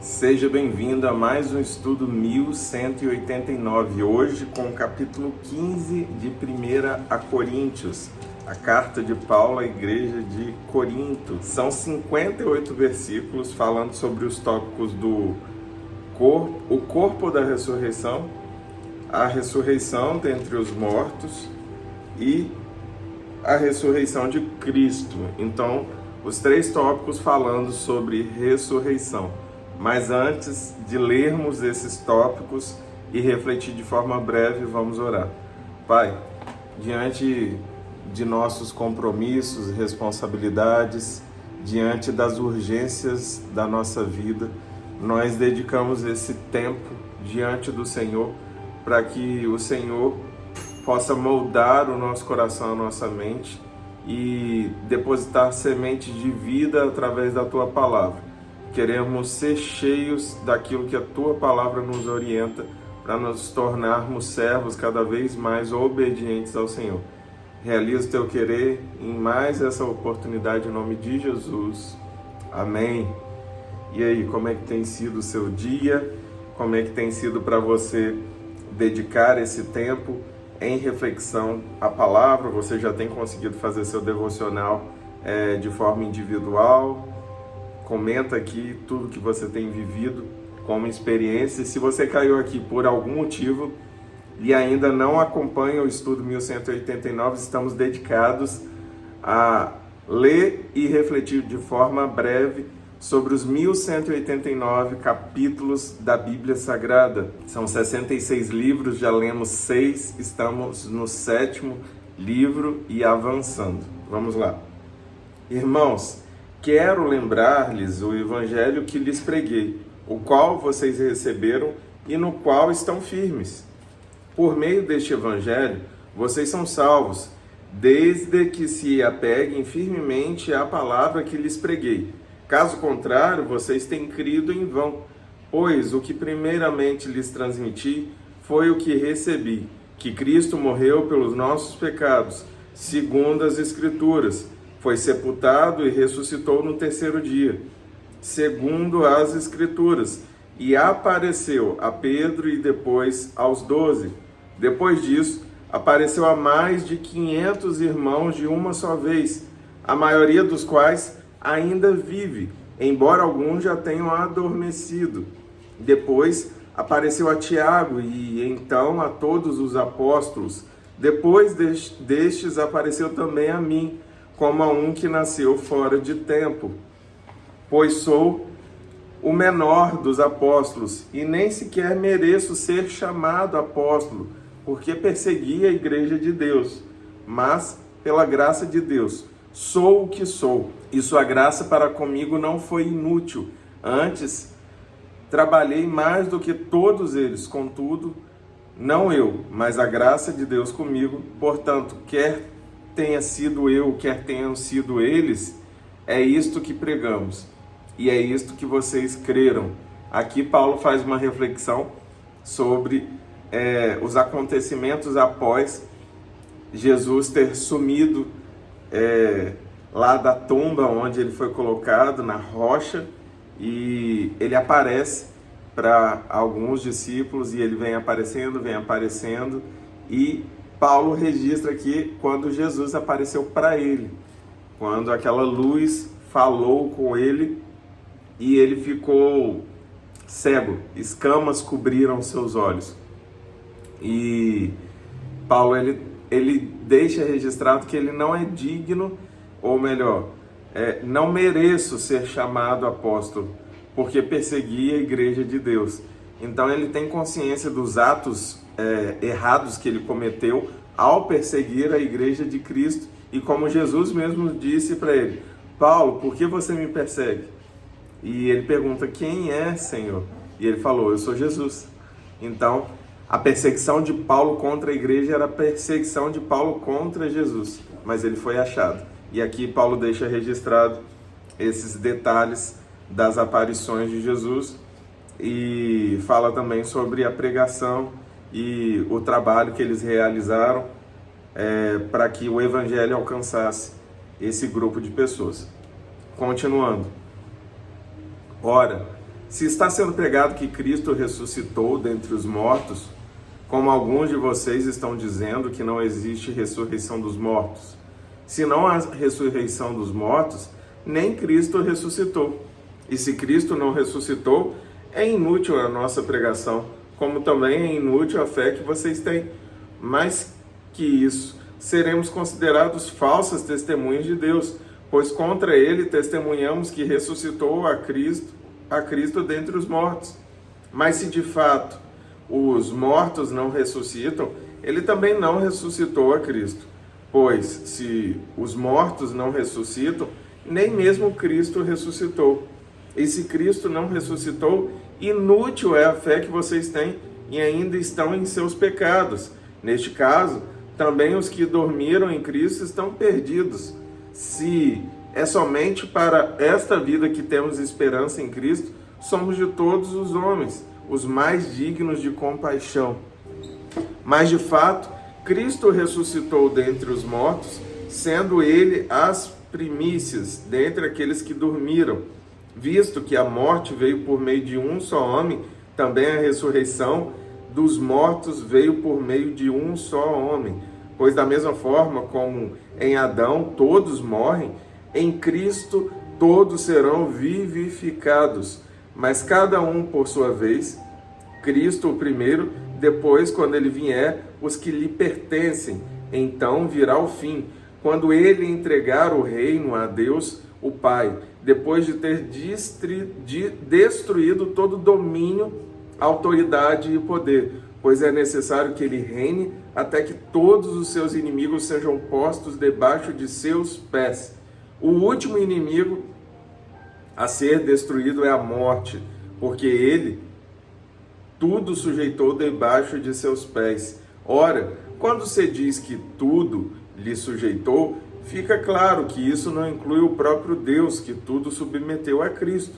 Seja bem-vindo a mais um estudo 1189, hoje com o capítulo 15 de 1 a Coríntios, a carta de Paulo à igreja de Corinto. São 58 versículos falando sobre os tópicos do corpo, o corpo da ressurreição, a ressurreição dentre os mortos e a ressurreição de Cristo. Então, os três tópicos falando sobre ressurreição. Mas antes de lermos esses tópicos e refletir de forma breve, vamos orar. Pai, diante de nossos compromissos, responsabilidades, diante das urgências da nossa vida, nós dedicamos esse tempo diante do Senhor para que o Senhor possa moldar o nosso coração, a nossa mente e depositar sementes de vida através da Tua Palavra. Queremos ser cheios daquilo que a Tua Palavra nos orienta para nos tornarmos servos cada vez mais obedientes ao Senhor. Realiza o Teu querer em mais essa oportunidade em nome de Jesus. Amém. E aí, como é que tem sido o seu dia? Como é que tem sido para você dedicar esse tempo em reflexão à Palavra? Você já tem conseguido fazer seu devocional de forma individual? Comenta aqui tudo que você tem vivido como experiência. E se você caiu aqui por algum motivo e ainda não acompanha o estudo 1189, estamos dedicados a ler e refletir de forma breve sobre os 1189 capítulos da Bíblia Sagrada. São 66 livros, já lemos 6, estamos no 7º livro e avançando. Vamos lá. Irmãos, quero lembrar-lhes o evangelho que lhes preguei, o qual vocês receberam e no qual estão firmes. Por meio deste evangelho, vocês são salvos, desde que se apeguem firmemente à palavra que lhes preguei. Caso contrário, vocês têm crido em vão, pois o que primeiramente lhes transmiti foi o que recebi, que Cristo morreu pelos nossos pecados, segundo as Escrituras, foi sepultado e ressuscitou no 3º dia, segundo as Escrituras, e apareceu a Pedro e depois aos 12. Depois disso, apareceu a mais de 500 irmãos de uma só vez, a maioria dos quais ainda vive, embora alguns já tenham adormecido. Depois apareceu a Tiago e então a todos os apóstolos. Depois destes apareceu também a mim, como a um que nasceu fora de tempo, pois sou o menor dos apóstolos e nem sequer mereço ser chamado apóstolo, porque persegui a igreja de Deus. Mas, pela graça de Deus, sou o que sou, e sua graça para comigo não foi inútil. Antes, trabalhei mais do que todos eles, contudo, não eu, mas a graça de Deus comigo. Portanto, quer tenha sido eu, quer tenham sido eles, é isto que pregamos, e é isto que vocês creram. Aqui Paulo faz uma reflexão sobre os acontecimentos após Jesus ter sumido lá da tumba onde ele foi colocado, na rocha, e ele aparece para alguns discípulos, e ele vem aparecendo, e Paulo registra aqui quando Jesus apareceu para ele, quando aquela luz falou com ele e ele ficou cego, escamas cobriram seus olhos. E Paulo ele deixa registrado que ele não é digno, ou melhor, não mereço ser chamado apóstolo, porque persegui a igreja de Deus. Então ele tem consciência dos atos errados que ele cometeu ao perseguir a igreja de Cristo, e como Jesus mesmo disse para ele: Paulo, por que você me persegue? E ele pergunta: quem é, Senhor? E ele falou: eu sou Jesus. Então a perseguição de Paulo contra a igreja era a perseguição de Paulo contra Jesus, mas ele foi achado. E aqui Paulo deixa registrado esses detalhes das aparições de Jesus e fala também sobre a pregação e o trabalho que eles realizaram para que o evangelho alcançasse esse grupo de pessoas. Continuando. Ora, Se está sendo pregado que Cristo ressuscitou dentre os mortos, como alguns de vocês estão dizendo que não existe ressurreição dos mortos. Se não há ressurreição dos mortos, nem Cristo ressuscitou. E se Cristo não ressuscitou, é inútil a nossa pregação, como também é inútil a fé que vocês têm. Mais que isso, seremos considerados falsas testemunhas de Deus, pois contra ele testemunhamos que ressuscitou a Cristo dentre os mortos. Mas se de fato os mortos não ressuscitam, ele também não ressuscitou a Cristo. Pois se os mortos não ressuscitam, nem mesmo Cristo ressuscitou. E se Cristo não ressuscitou, inútil é a fé que vocês têm e ainda estão em seus pecados. Neste caso, também os que dormiram em Cristo estão perdidos. Se é somente para esta vida que temos esperança em Cristo, somos de todos os homens os mais dignos de compaixão. Mas de fato, Cristo ressuscitou dentre os mortos, sendo ele as primícias dentre aqueles que dormiram. Visto que a morte veio por meio de um só homem, também a ressurreição dos mortos veio por meio de um só homem. Pois da mesma forma como em Adão todos morrem, em Cristo todos serão vivificados, mas cada um por sua vez. Cristo o primeiro, depois, quando ele vier, os que lhe pertencem. Então virá o fim, quando ele entregar o reino a Deus, o Pai, depois de ter destruído todo domínio, autoridade e poder, pois é necessário que ele reine até que todos os seus inimigos sejam postos debaixo de seus pés. O último inimigo a ser destruído é a morte, porque ele tudo sujeitou debaixo de seus pés. Ora, quando se diz que tudo lhe sujeitou, fica claro que isso não inclui o próprio Deus, que tudo submeteu a Cristo.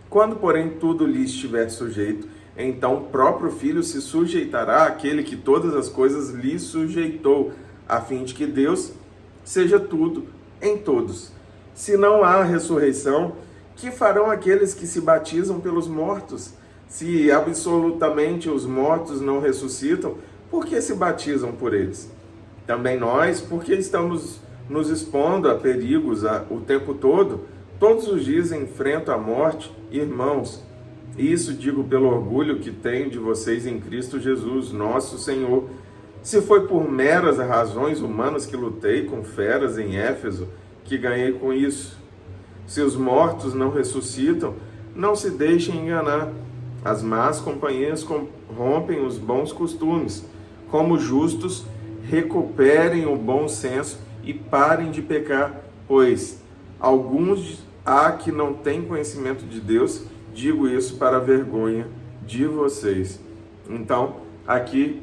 Quando, porém, tudo lhe estiver sujeito, então o próprio Filho se sujeitará àquele que todas as coisas lhe sujeitou, a fim de que Deus seja tudo em todos. Se não há ressurreição, que farão aqueles que se batizam pelos mortos? Se absolutamente os mortos não ressuscitam, por que se batizam por eles? Também nós, porque estamos nos expondo a perigos o tempo todo, todos os dias enfrento a morte, irmãos. Isso digo pelo orgulho que tenho de vocês em Cristo Jesus, nosso Senhor. Se foi por meras razões humanas que lutei com feras em Éfeso, que ganhei com isso. Se os mortos não ressuscitam, não se deixem enganar. As más companhias corrompem os bons costumes. Como justos, recuperem o bom senso e parem de pecar, pois alguns há que não têm conhecimento de Deus. Digo isso para a vergonha de vocês. Então, aqui,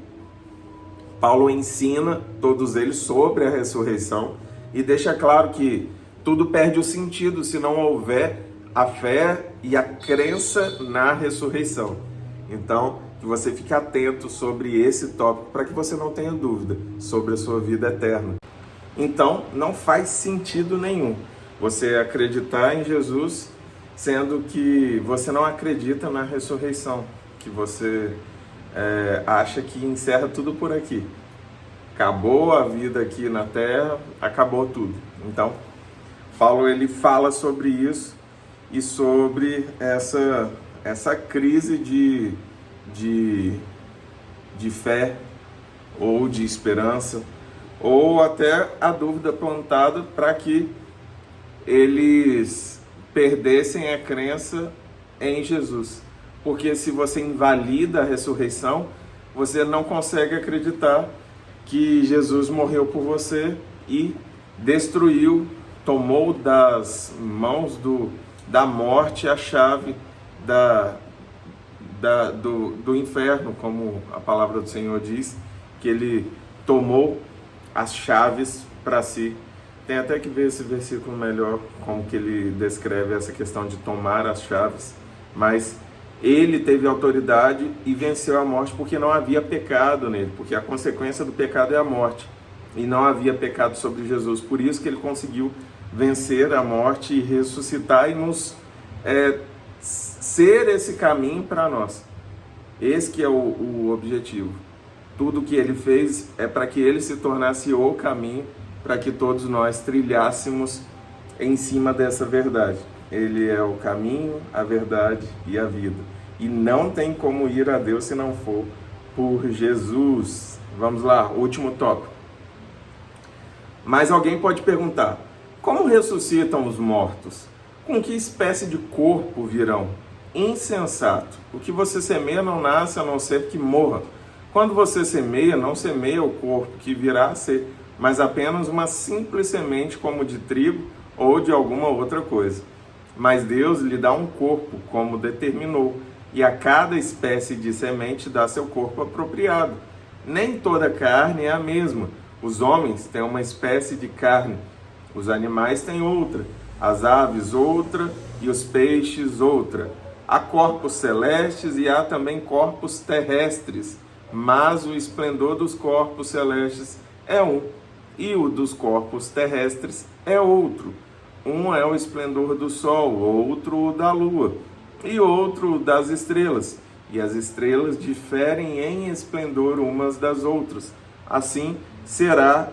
Paulo ensina todos eles sobre a ressurreição e deixa claro que tudo perde o sentido se não houver a fé e a crença na ressurreição. Então, que você fique atento sobre esse tópico para que você não tenha dúvida sobre a sua vida eterna. Então, não faz sentido nenhum você acreditar em Jesus, sendo que você não acredita na ressurreição, que você acha que encerra tudo por aqui. Acabou a vida aqui na Terra, acabou tudo. Então, Paulo ele fala sobre isso e sobre essa crise de fé ou de esperança, ou até a dúvida plantada para que eles perdessem a crença em Jesus. Porque se você invalida a ressurreição, você não consegue acreditar que Jesus morreu por você e destruiu, tomou das mãos da morte a chave do inferno, como a palavra do Senhor diz, que ele tomou as chaves para si. Tem até que ver esse versículo melhor, como que ele descreve essa questão de tomar as chaves, mas ele teve autoridade e venceu a morte porque não havia pecado nele, porque a consequência do pecado é a morte, e não havia pecado sobre Jesus. Por isso que ele conseguiu vencer a morte e ressuscitar e nos ser esse caminho para nós. Esse que é o objetivo. Tudo que ele fez é para que ele se tornasse o caminho, para que todos nós trilhássemos em cima dessa verdade. Ele é o caminho, a verdade e a vida. E não tem como ir a Deus se não for por Jesus. Vamos lá, último tópico. Mas alguém pode perguntar, como ressuscitam os mortos? Com que espécie de corpo virão? Insensato. O que você semeia não nasce a não ser que morra. Quando você semeia, não semeia o corpo que virá a ser, mas apenas uma simples semente como de trigo ou de alguma outra coisa. Mas Deus lhe dá um corpo, como determinou, e a cada espécie de semente dá seu corpo apropriado. Nem toda carne é a mesma. Os homens têm uma espécie de carne, os animais têm outra, as aves outra e os peixes outra. Há corpos celestes e há também corpos terrestres, mas o esplendor dos corpos celestes é um, e o dos corpos terrestres é outro. Um é o esplendor do sol, outro o da lua, e outro das estrelas. E as estrelas diferem em esplendor umas das outras. Assim será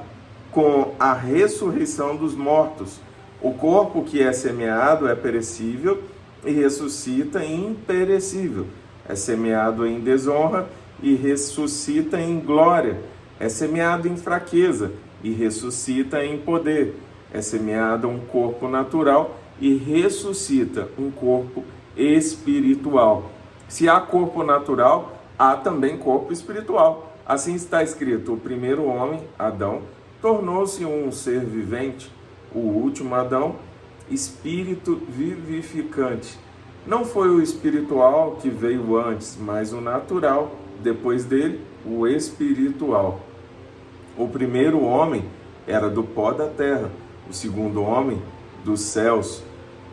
com a ressurreição dos mortos. O corpo que é semeado é perecível e ressuscita imperecível. É semeado em desonra e ressuscita em glória. É semeado em fraqueza e ressuscita em poder. É semeado um corpo natural e ressuscita um corpo espiritual. Se há corpo natural, há também corpo espiritual. Assim está escrito: o primeiro homem, Adão, tornou-se um ser vivente. O último Adão, espírito vivificante. Não foi o espiritual que veio antes, mas o natural, depois dele, o espiritual. O primeiro homem era do pó da terra, o segundo homem dos céus.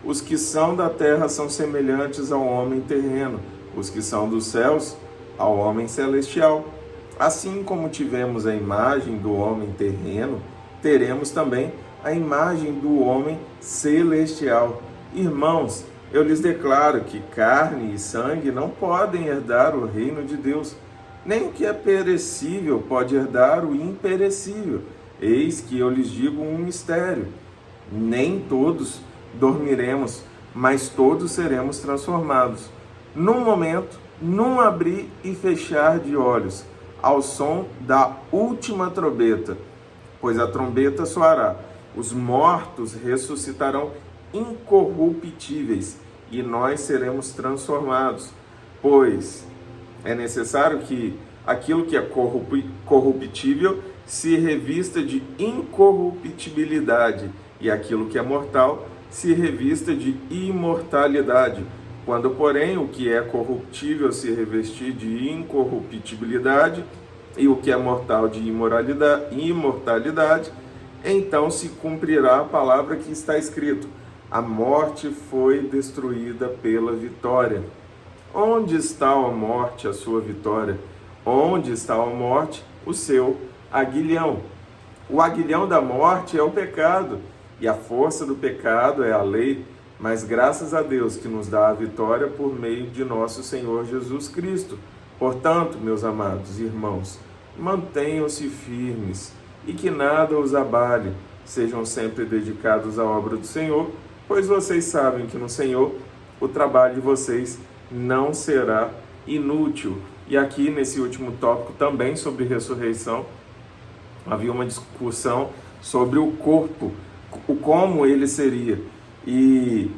Os que são da terra são semelhantes ao homem terreno, os que são dos céus, ao homem celestial. Assim como tivemos a imagem do homem terreno, teremos também a imagem do homem celestial. Irmãos, eu lhes declaro que carne e sangue não podem herdar o reino de Deus, nem o que é perecível pode herdar o imperecível. Eis que eu lhes digo um mistério: nem todos dormiremos, mas todos seremos transformados. Num momento, num abrir e fechar de olhos, ao som da última trombeta. Pois a trombeta soará, os mortos ressuscitarão incorruptíveis, e nós seremos transformados. Pois é necessário que aquilo que é corruptível se revista de incorruptibilidade, e aquilo que é mortal se revista de imortalidade. Quando, porém, o que é corruptível se revestir de incorruptibilidade e o que é mortal de imortalidade, então se cumprirá a palavra que está escrito: a morte foi destruída pela vitória. Onde está, ó morte, a sua vitória? Onde está, ó morte, o seu aguilhão? O aguilhão da morte é o pecado, e a força do pecado é a lei. Mas graças a Deus que nos dá a vitória por meio de nosso Senhor Jesus Cristo. Portanto, meus amados irmãos, mantenham-se firmes e que nada os abale. Sejam sempre dedicados à obra do Senhor, pois vocês sabem que no Senhor o trabalho de vocês não será inútil. E aqui nesse último tópico também sobre ressurreição, havia uma discussão sobre o corpo, o como ele seria. E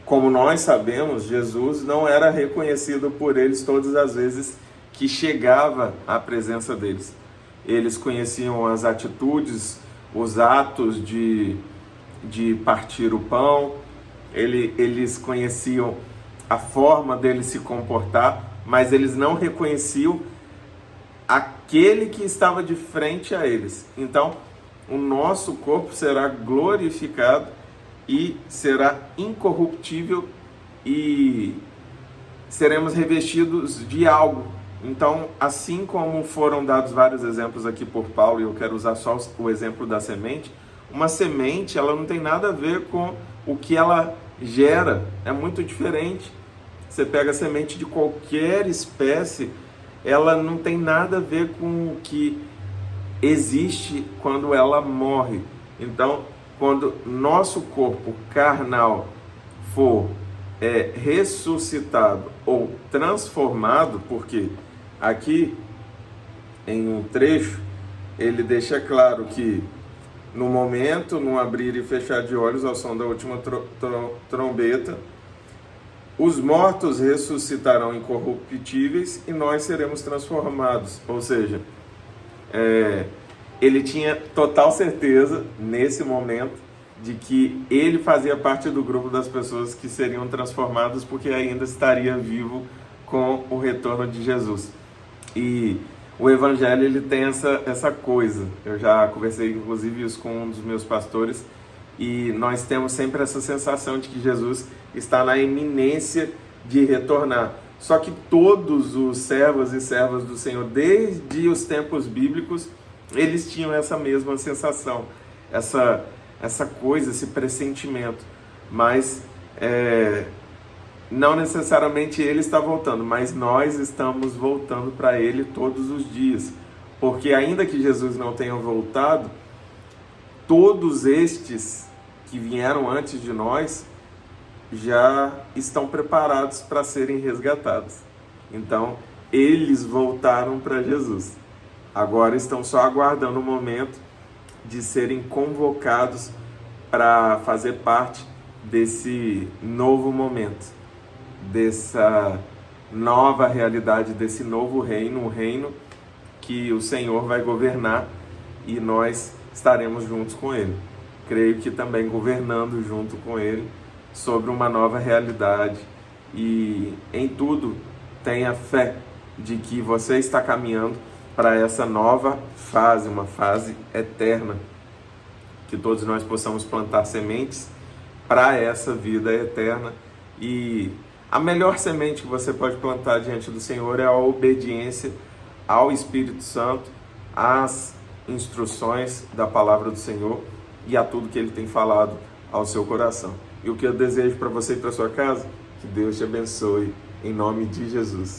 como nós sabemos, Jesus não era reconhecido por eles todas as vezes que chegava à presença deles. Eles conheciam as atitudes, os atos de partir o pão, eles conheciam a forma dele se comportar, mas eles não reconheciam aquele que estava de frente a eles. Então, o nosso corpo será glorificado e será incorruptível e seremos revestidos de algo. Então, assim como foram dados vários exemplos aqui por Paulo, e eu quero usar só o exemplo da semente, uma semente, ela não tem nada a ver com o que ela gera, é muito diferente. Você pega a semente de qualquer espécie, ela não tem nada a ver com o que existe quando ela morre. Então, quando nosso corpo carnal for ressuscitado ou transformado, porque aqui em um trecho ele deixa claro que no momento, no abrir e fechar de olhos ao som da última trombeta, os mortos ressuscitarão incorruptíveis e nós seremos transformados. Ou seja, ele tinha total certeza nesse momento de que ele fazia parte do grupo das pessoas que seriam transformadas, porque ainda estaria vivo com o retorno de Jesus. E o Evangelho ele tem essa coisa. Eu já conversei inclusive isso com um dos meus pastores, e nós temos sempre essa sensação de que Jesus está na iminência de retornar. Só que todos os servos e servas do Senhor, desde os tempos bíblicos, eles tinham essa mesma sensação, essa coisa, esse pressentimento. Mas não necessariamente ele está voltando, mas nós estamos voltando para ele todos os dias. Porque ainda que Jesus não tenha voltado, todos estes que vieram antes de nós já estão preparados para serem resgatados. Então, eles voltaram para Jesus. Agora estão só aguardando o momento de serem convocados para fazer parte desse novo momento, dessa nova realidade, desse novo reino, um reino que o Senhor vai governar e nós estaremos juntos com Ele. Creio que também governando junto com Ele sobre uma nova realidade, e em tudo tenha fé de que você está caminhando para essa nova fase, uma fase eterna, que todos nós possamos plantar sementes para essa vida eterna. E a melhor semente que você pode plantar diante do Senhor é a obediência ao Espírito Santo, às instruções da palavra do Senhor e a tudo que Ele tem falado ao seu coração. E o que eu desejo para você e para sua casa? Que Deus te abençoe, em nome de Jesus.